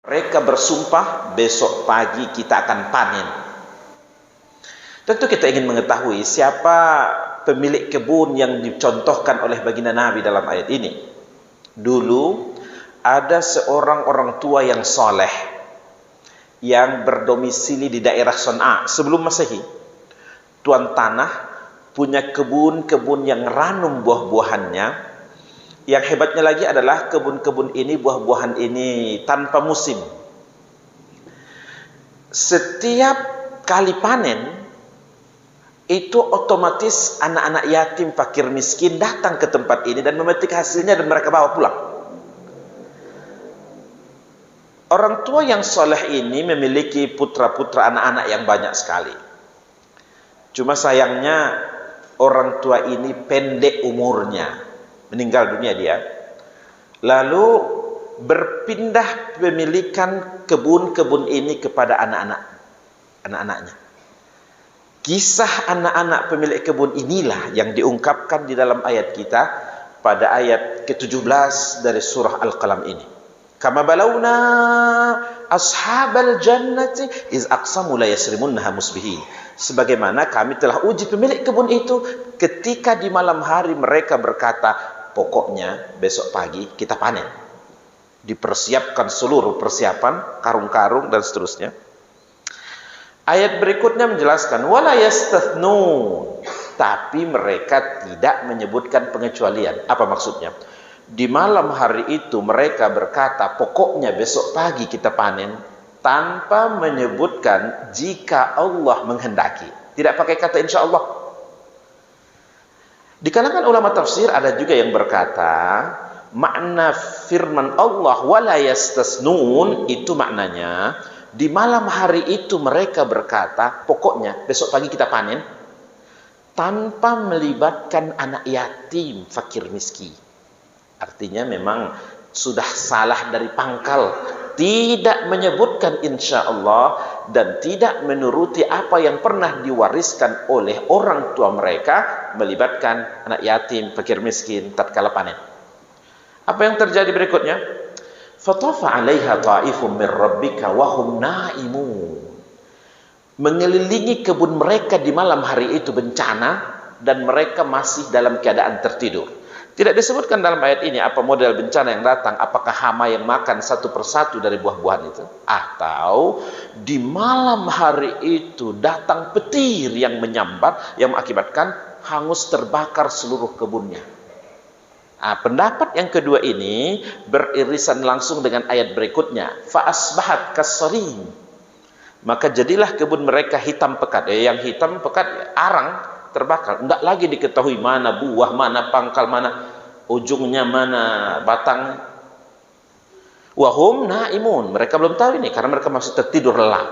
Mereka bersumpah besok pagi kita akan panen. Tentu kita ingin mengetahui siapa pemilik kebun yang dicontohkan oleh baginda Nabi dalam ayat ini. Dulu ada seorang orang tua yang soleh yang berdomisili di daerah Son'a sebelum Masehi. Tuan tanah punya kebun-kebun yang ranum buah-buahannya. Yang hebatnya lagi adalah kebun-kebun ini, buah-buahan ini tanpa musim. Setiap kali panen itu otomatis anak-anak yatim, fakir miskin datang ke tempat ini dan memetik hasilnya dan mereka bawa pulang. Orang tua yang soleh ini memiliki putra-putra anak-anak yang banyak sekali. Cuma sayangnya orang tua ini pendek umurnya, meninggal dunia dia. Lalu berpindah pemilikan kebun-kebun ini kepada anak-anaknya. Kisah anak-anak pemilik kebun inilah yang diungkapkan di dalam ayat kita pada ayat ke-17 dari surah Al-Qalam ini. Kama balawna ashabal jannati iz aqsamu la yasrimunha musbihin. Sebagaimana kami telah uji pemilik kebun itu ketika di malam hari mereka berkata, pokoknya besok pagi kita panen. Dipersiapkan seluruh persiapan, karung-karung dan seterusnya. Ayat berikutnya menjelaskan wala yastathnun, tapi mereka tidak menyebutkan pengecualian. Apa maksudnya? Di malam hari itu mereka berkata pokoknya besok pagi kita panen tanpa menyebutkan jika Allah menghendaki. Tidak pakai kata insya Allah. Di kalangan ulama tafsir ada juga yang berkata makna firman Allah wala yastasnun itu maknanya di malam hari itu mereka berkata pokoknya besok pagi kita panen tanpa melibatkan anak yatim, fakir miskin. Artinya memang sudah salah dari pangkal, tidak menyebutkan insya Allah dan tidak menuruti apa yang pernah diwariskan oleh orang tua mereka, melibatkan anak yatim, fakir miskin tatkala panen. Apa yang terjadi berikutnya? Fatafa 'alaiha ta'ifun min rabbika wa hum naimun. Mengelilingi kebun mereka di malam hari itu bencana dan mereka masih dalam keadaan tertidur. Tidak disebutkan dalam ayat ini apa model bencana yang datang, apakah hama yang makan satu persatu dari buah-buahan itu, atau di malam hari itu datang petir yang menyambar yang mengakibatkan hangus terbakar seluruh kebunnya. Pendapat yang kedua ini beririsan langsung dengan ayat berikutnya, fa asbahat kassarim. Maka jadilah kebun mereka hitam pekat. Yang hitam pekat arang, terbakar. Tidak lagi diketahui mana buah, mana pangkal, mana ujungnya, mana batang. Wahum naimun. Mereka belum tahu ini karena mereka masih tertidur lelap.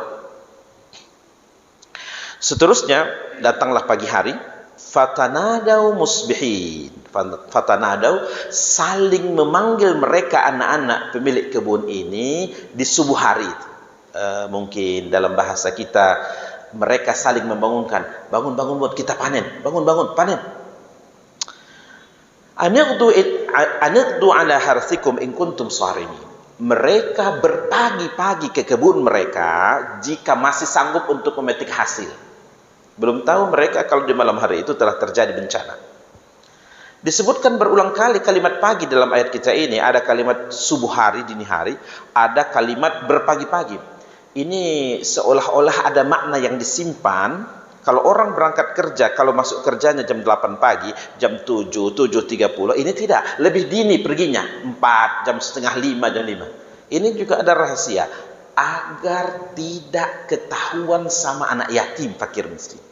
Seterusnya datanglah pagi hari. Fatanadau musbihin. Fatanadau saling memanggil mereka anak-anak pemilik kebun ini di subuh hari. Mungkin dalam bahasa kita mereka saling membangunkan, bangun buat kita panen, bangun panen. Aniqdu ala harthikum in kuntum sharimin. Mereka berpagi-pagi ke kebun mereka jika masih sanggup untuk memetik hasil. Belum tahu mereka kalau di malam hari itu telah terjadi bencana. Disebutkan berulang kali kalimat pagi dalam ayat kita ini, ada kalimat subuh hari, dini hari, ada kalimat berpagi-pagi. Ini seolah-olah ada makna yang disimpan. Kalau orang berangkat kerja, kalau masuk kerjanya jam 8 pagi, jam 7, 7.30, ini tidak. Lebih dini perginya, 4, jam setengah 5, jam 5. Ini juga ada rahasia. Agar tidak ketahuan sama anak yatim, fakir miskin.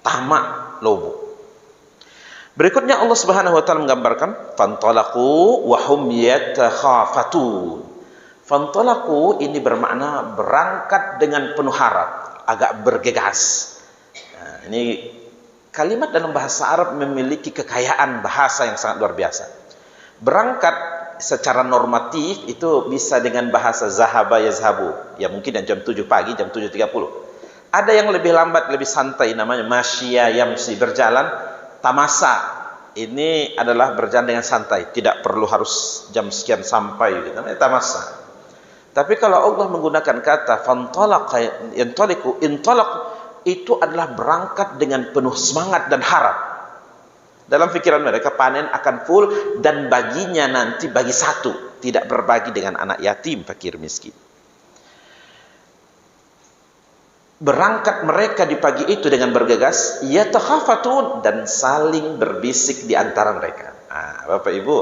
Tamak, lobo. Berikutnya Allah Subhanahu wa taala menggambarkan fantalaqu wa hum yatakhafatun. Fantalaku ini bermakna berangkat dengan penuh harap, agak bergegas. Nah, ini kalimat dalam bahasa Arab memiliki kekayaan bahasa yang sangat luar biasa. Berangkat secara normatif itu bisa dengan bahasa zahaba yazhabu. Ya mungkin jam 7 pagi, jam 7.30. Ada yang lebih lambat, lebih santai, namanya masya yamsi, berjalan. Tamasa ini adalah berjalan dengan santai, tidak perlu harus jam sekian sampai, namanya tamasa. Tapi kalau Allah menggunakan kata fantalaqa yantaliqu, intalaq, itu adalah berangkat dengan penuh semangat dan harap. Dalam pikiran mereka panen akan full dan baginya nanti bagi satu, tidak berbagi dengan anak yatim, fakir miskin. Berangkat mereka di pagi itu dengan bergegas, yatakhafatun, dan saling berbisik di antara mereka. Bapak Ibu,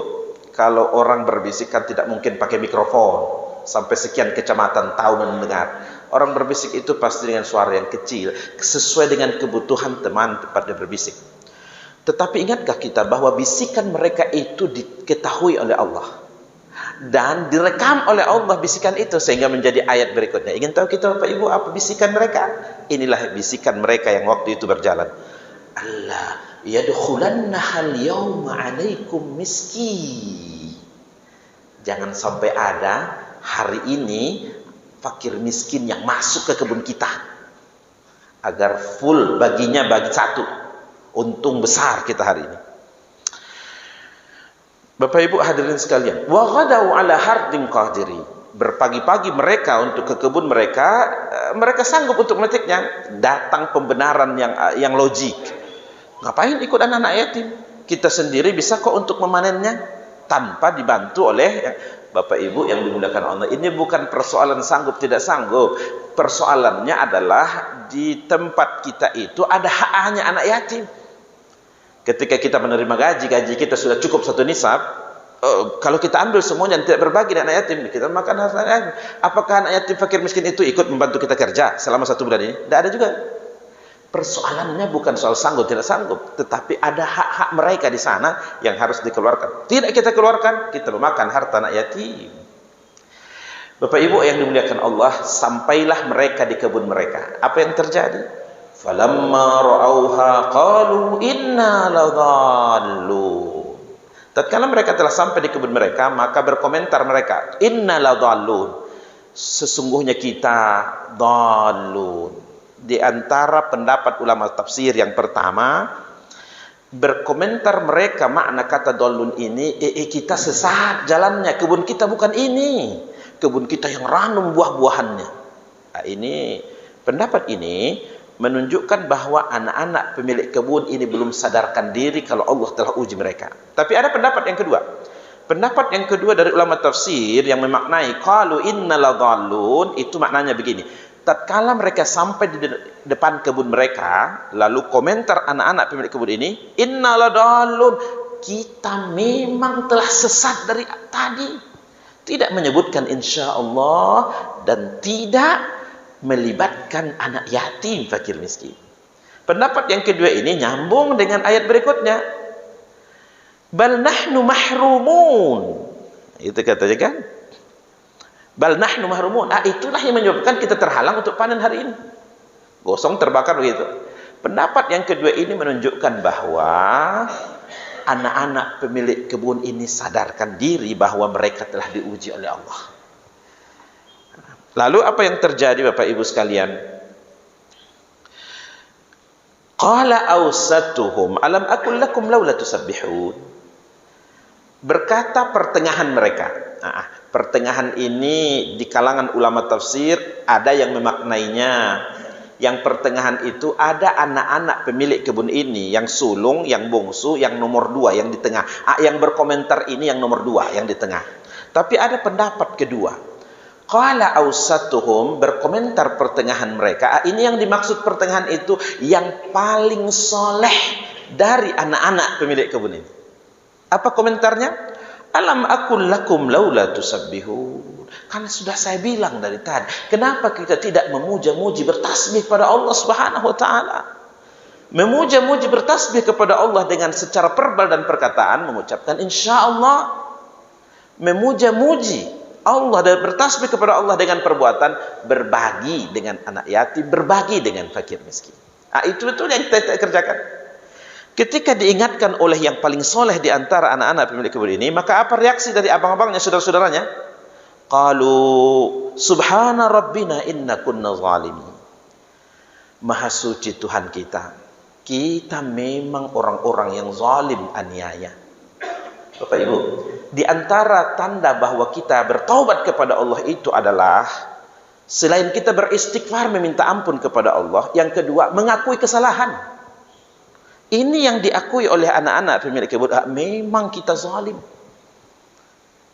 kalau orang berbisik kan tidak mungkin pakai mikrofon sampai sekian kecamatan tahu mendengar. Orang berbisik itu pasti dengan suara yang kecil, sesuai dengan kebutuhan teman tempat dia berbisik. Tetapi ingatkah kita bahwa bisikan mereka itu diketahui oleh Allah dan direkam oleh Allah bisikan itu, sehingga menjadi ayat berikutnya. Ingin tahu kita Bapak Ibu apa bisikan mereka? Inilah bisikan mereka yang waktu itu berjalan. Allah yadkhulannahal yawma 'alaikum miski. Jangan sampai ada hari ini fakir miskin yang masuk ke kebun kita, agar full baginya bagi satu. Untung besar kita hari ini. Bapak Ibu hadirin sekalian, wa ghadau ala hardin qadiri. Berpagi-pagi mereka untuk ke kebun mereka, mereka sanggup untuk memetiknya. Datang pembenaran yang logik. Ngapain ikut anak-anak yatim? Kita sendiri bisa kok untuk memanennya tanpa dibantu oleh Bapak Ibu yang dimuliakan Allah. Ini bukan persoalan sanggup tidak sanggup. Persoalannya adalah di tempat kita itu ada hak-haknya anak yatim. Ketika kita menerima gaji kita sudah cukup satu nisab. Kalau kita ambil semuanya dan tidak berbagi dengan anak yatim, kita makan harta anak yatim. Apakah anak yatim fakir miskin itu ikut membantu kita kerja selama 1 bulan ini? Tidak ada juga. Persoalannya bukan soal sanggup tidak sanggup, tetapi ada hak-hak mereka di sana yang harus dikeluarkan. Tidak kita keluarkan, kita memakan harta anak yatim. Bapak Ibu yang dimuliakan Allah, sampailah mereka di kebun mereka. Apa yang terjadi? Falamma ra'auha qalu inna ladallun. Tatkala mereka telah sampai di kebun mereka, maka berkomentar mereka, inna ladallun. Sesungguhnya kita dallun. Di antara pendapat ulama tafsir yang pertama, berkomentar mereka makna kata dallun ini, kita sesat jalannya, kebun kita bukan ini. Kebun kita yang ranum buah-buahannya. Nah, ini pendapat ini menunjukkan bahwa anak-anak pemilik kebun ini belum sadarkan diri kalau Allah telah uji mereka. Tapi ada pendapat yang kedua. Pendapat yang kedua dari ulama tafsir yang memaknai qalu innal dhallun, itu maknanya begini. Tatkala mereka sampai di depan kebun mereka, lalu komentar anak-anak pemilik kebun ini, innal dhallun, kita memang telah sesat dari tadi. Tidak menyebutkan insyaallah dan tidak melibatkan anak yatim fakir miskin. Pendapat yang kedua ini nyambung dengan ayat berikutnya. Bal nahnu mahrumun. Itu katanya kan? Bal nahnu mahrumun. Itulah yang menyebabkan kita terhalang untuk panen hari ini. Gosong terbakar begitu. Pendapat yang kedua ini menunjukkan bahwa anak-anak pemilik kebun ini sadarkan diri bahwa mereka telah diuji oleh Allah. Lalu apa yang terjadi Bapak Ibu sekalian? Qala awsatuhum alam akul lakum laula tusabbihun. Berkata pertengahan mereka. Pertengahan ini di kalangan ulama tafsir ada yang memaknainya. Yang pertengahan itu ada anak-anak pemilik kebun ini, yang sulung, yang bungsu, yang nomor 2, yang di tengah. Yang berkomentar ini yang nomor 2, yang di tengah. Tapi ada pendapat kedua. Qala awsatuhum, berkomentar pertengahan mereka. Ini yang dimaksud pertengahan itu yang paling soleh dari anak-anak pemilik kebun ini. Apa komentarnya? Alam akul lakum laula tusabbihun. Karena sudah saya bilang dari tadi, kenapa kita tidak memuja-muji bertasbih pada Allah Subhanahu wa taala? Memuja-muji bertasbih kepada Allah dengan secara verbal dan perkataan, mengucapkan insyaallah. Memuja-muji Allah dan bertasbih kepada Allah dengan perbuatan berbagi dengan anak yatim, berbagi dengan fakir miskin. Itu betul yang kita kerjakan. Ketika diingatkan oleh yang paling soleh di antara anak-anak pemilik kebun ini, maka apa reaksi dari abang-abangnya, saudara-saudaranya? Qalu subhana rabbina inna kunna zalimin. Maha suci Tuhan kita. Kita memang orang-orang yang zalim, aniaya. Bapak Ibu, di antara tanda bahwa kita bertaubat kepada Allah itu adalah selain kita beristighfar meminta ampun kepada Allah, yang kedua mengakui kesalahan. Ini yang diakui oleh anak-anak pemilik kebun, memang kita zalim.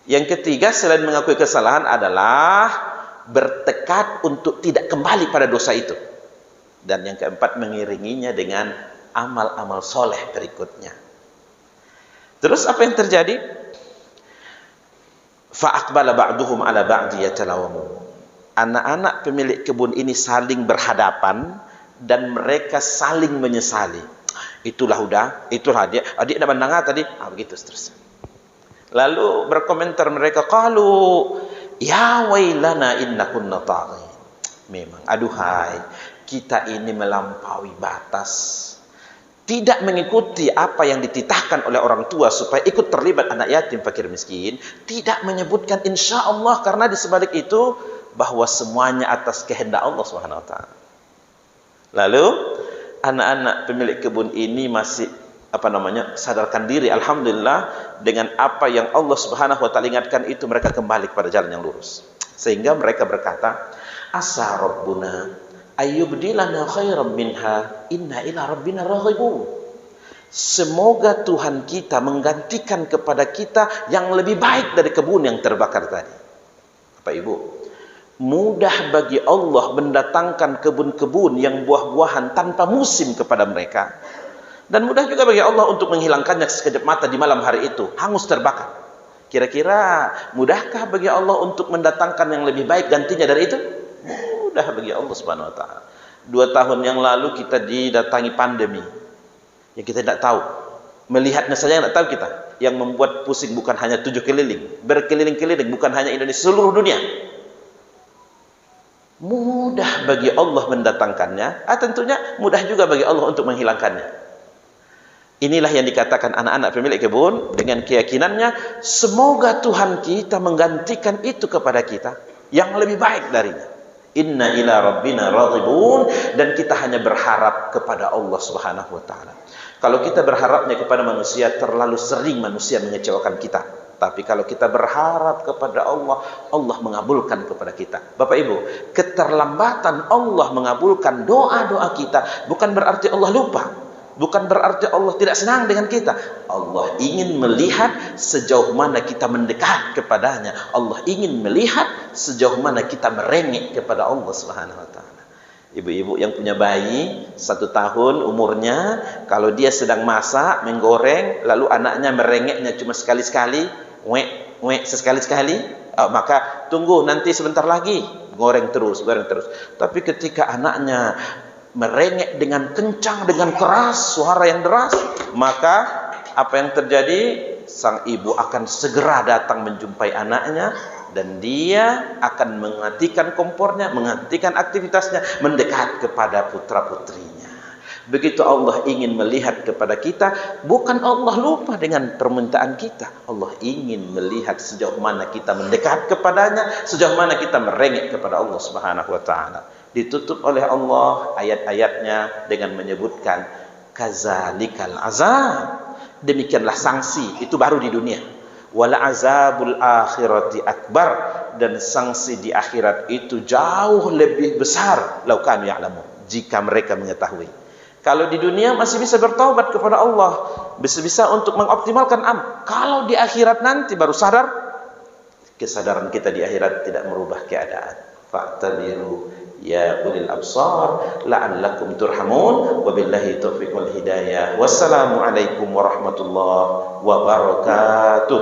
Yang ketiga selain mengakui kesalahan adalah bertekad untuk tidak kembali pada dosa itu. Dan yang keempat mengiringinya dengan amal-amal soleh berikutnya. Terus apa yang terjadi? Fa'aqbala ba'duhum ala ba'di yatalawamun. Anak-anak pemilik kebun ini saling berhadapan dan mereka saling menyesali. Itulah dia. Adik dah bandang tadi. Begitu seterusnya. Lalu berkomentar mereka, qalu ya wailana inna kunna taghin. Memang aduhai, kita ini melampaui batas. Tidak mengikuti apa yang dititahkan oleh orang tua supaya ikut terlibat anak yatim, fakir miskin. Tidak menyebutkan insya Allah, karena di sebalik itu bahwa semuanya atas kehendak Allah Subhanahu wa taala. Lalu anak-anak pemilik kebun ini masih sadarkan diri, alhamdulillah, dengan apa yang Allah Subhanahu wa taala ingatkan itu mereka kembali kepada jalan yang lurus. Sehingga mereka berkata, asa rabbuna ayyubdilana khairan minha inna ila rabbina raghibun. Semoga Tuhan kita menggantikan kepada kita yang lebih baik dari kebun yang terbakar tadi. Bapak Ibu, mudah bagi Allah mendatangkan kebun-kebun yang buah-buahan tanpa musim kepada mereka. Dan mudah juga bagi Allah untuk menghilangkannya sekejap mata di malam hari itu, hangus terbakar. Kira-kira mudahkah bagi Allah untuk mendatangkan yang lebih baik gantinya dari itu? Mudah bagi Allah Subhanahu wa taala. 2 tahun yang lalu kita didatangi pandemi yang kita tidak tahu. Melihatnya saja tidak tahu kita. Yang membuat pusing bukan hanya 7 keliling, berkeliling-keliling, bukan hanya Indonesia, seluruh dunia. Mudah bagi Allah mendatangkannya, tentunya mudah juga bagi Allah untuk menghilangkannya. Inilah yang dikatakan anak-anak pemilik kebun dengan keyakinannya, semoga Tuhan kita menggantikan itu kepada kita yang lebih baik darinya. Inna ila rabbina raghibun, dan kita hanya berharap kepada Allah Subhanahu wa taala. Kalau kita berharapnya kepada manusia, terlalu sering manusia mengecewakan kita. Tapi kalau kita berharap kepada Allah, Allah mengabulkan kepada kita. Bapak Ibu, keterlambatan Allah mengabulkan doa-doa kita bukan berarti Allah lupa. Bukan berarti Allah tidak senang dengan kita. Allah ingin melihat sejauh mana kita mendekat kepadanya. Allah ingin melihat sejauh mana kita merengek kepada Allah Subhanahu wa taala. Ibu-ibu yang punya bayi 1 tahun umurnya, kalau dia sedang masak, menggoreng, lalu anaknya merengeknya cuma sekali-sekali, sesekali-sekali, maka tunggu nanti sebentar lagi, goreng terus. Tapi ketika anaknya merengek dengan kencang, dengan keras, suara yang deras, maka apa yang terjadi? Sang ibu akan segera datang menjumpai anaknya, dan dia akan menghentikan kompornya, menghentikan aktivitasnya, mendekat kepada putra-putrinya. Begitu Allah ingin melihat kepada kita, bukan Allah lupa dengan permintaan kita. Allah ingin melihat sejauh mana kita mendekat kepadanya, sejauh mana kita merengek kepada Allah Subhanahu wa taala. Ditutup oleh Allah ayat-ayatnya dengan menyebutkan kazalikal azab. Demikianlah sanksi, itu baru di dunia. Wala azabul akhirati akbar, dan sanksi di akhirat itu jauh lebih besar. Lau kanu ya'lamun, jika mereka mengetahui. Kalau di dunia masih bisa bertaubat kepada Allah, bisa untuk mengoptimalkan amal. Kalau di akhirat nanti baru sadar, kesadaran kita di akhirat tidak merubah keadaan. Fa'tabiru ya ulil absar la'allakum turhamun. Wabillahi taufiq wal hidayah. Wassalamu alaikum warahmatullahi wabarakatuh.